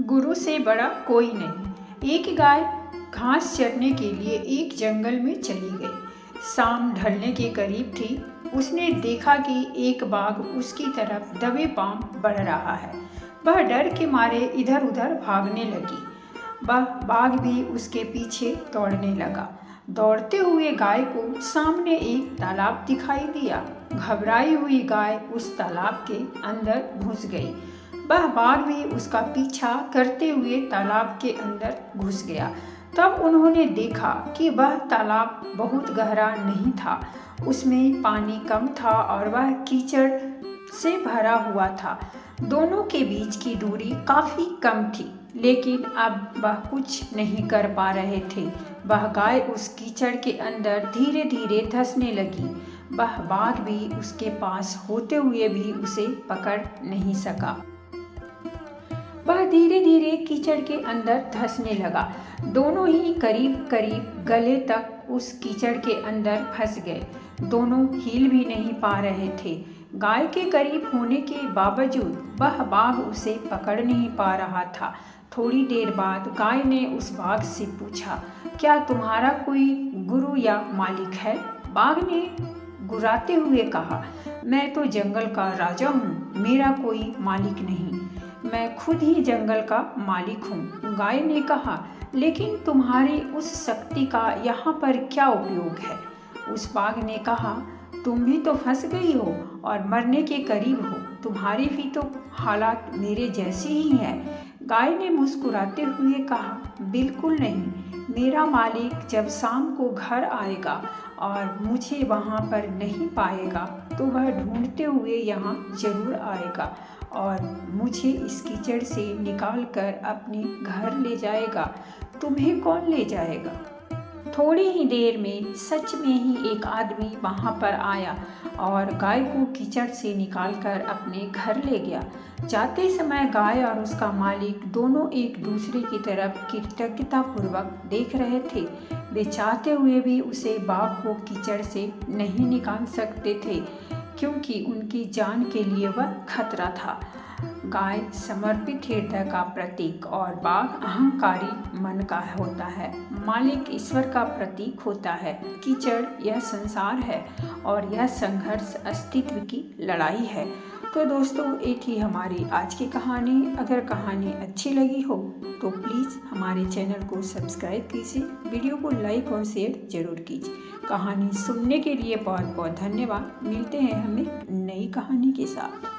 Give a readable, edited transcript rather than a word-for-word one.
गुरु से बड़ा कोई नहीं। एक गाय घास चरने के लिए एक जंगल में चली गई। शाम ढलने के करीब थी। उसने देखा कि एक बाघ उसकी तरफ दबे पांव बढ़ रहा है। वह डर के मारे इधर उधर भागने लगी। वह बाघ भी उसके पीछे दौड़ने लगा। दौड़ते हुए गाय को सामने एक तालाब दिखाई दिया। घबराई हुई गाय उस तालाब के अंदर घुस गई। वह बाघ भी उसका पीछा करते हुए तालाब के अंदर घुस गया। तब उन्होंने देखा कि वह तालाब बहुत गहरा नहीं था। उसमें पानी कम था और वह कीचड़ से भरा हुआ था। दोनों के बीच की दूरी काफ़ी कम थी, लेकिन अब वह कुछ नहीं कर पा रहे थे। वह गाय उस कीचड़ के अंदर धीरे धीरे धंसने लगी। वह बाघ भी उसके पास होते हुए भी उसे पकड़ नहीं सका। वह धीरे धीरे कीचड़ के अंदर धंसने लगा। दोनों ही करीब करीब गले तक उस कीचड़ के अंदर फंस गए। दोनों हिल भी नहीं पा रहे थे। गाय के करीब होने के बावजूद वह बाघ उसे पकड़ नहीं पा रहा था। थोड़ी देर बाद गाय ने उस बाघ से पूछा, क्या तुम्हारा कोई गुरु या मालिक है? बाघ ने गुर्राते हुए कहा, मैं तो जंगल का राजा हूँ, मेरा कोई मालिक नहीं, मैं खुद ही जंगल का मालिक हूँ। गाय ने कहा, लेकिन तुम्हारी उस शक्ति का यहाँ पर क्या उपयोग है? उस बाघ ने कहा, तुम भी तो फंस गई हो और मरने के करीब हो। तुम्हारी भी तो हालात मेरे जैसी ही हैं। गाय ने मुस्कुराते हुए कहा, बिल्कुल नहीं। मेरा मालिक जब शाम को घर आएगा और मुझे वहाँ पर नहीं पाएगा तो वह ढूंढते हुए यहाँ जरूर आएगा और मुझे इस कीचड़ से निकाल कर अपने घर ले जाएगा। तुम्हें कौन ले जाएगा? थोड़ी ही देर में सच में ही एक आदमी वहाँ पर आया और गाय को कीचड़ से निकालकर अपने घर ले गया। जाते समय गाय और उसका मालिक दोनों एक दूसरे की तरफ कृतज्ञतापूर्वक देख रहे थे। वे चाहते हुए भी उसे बाघ को कीचड़ से नहीं निकाल सकते थे, क्योंकि उनकी जान के लिए वह खतरा था। गाय समर्पित हृदय का प्रतीक और बाघ अहंकारी मन का होता है। मालिक ईश्वर का प्रतीक होता है। कीचड़ यह संसार है और यह संघर्ष अस्तित्व की लड़ाई है। तो दोस्तों, ये थी हमारी आज की कहानी। अगर कहानी अच्छी लगी हो तो प्लीज़ हमारे चैनल को सब्सक्राइब कीजिए, वीडियो को लाइक और शेयर जरूर कीजिए। कहानी सुनने के लिए बहुत बहुत धन्यवाद। मिलते हैं हमें नई कहानी के साथ।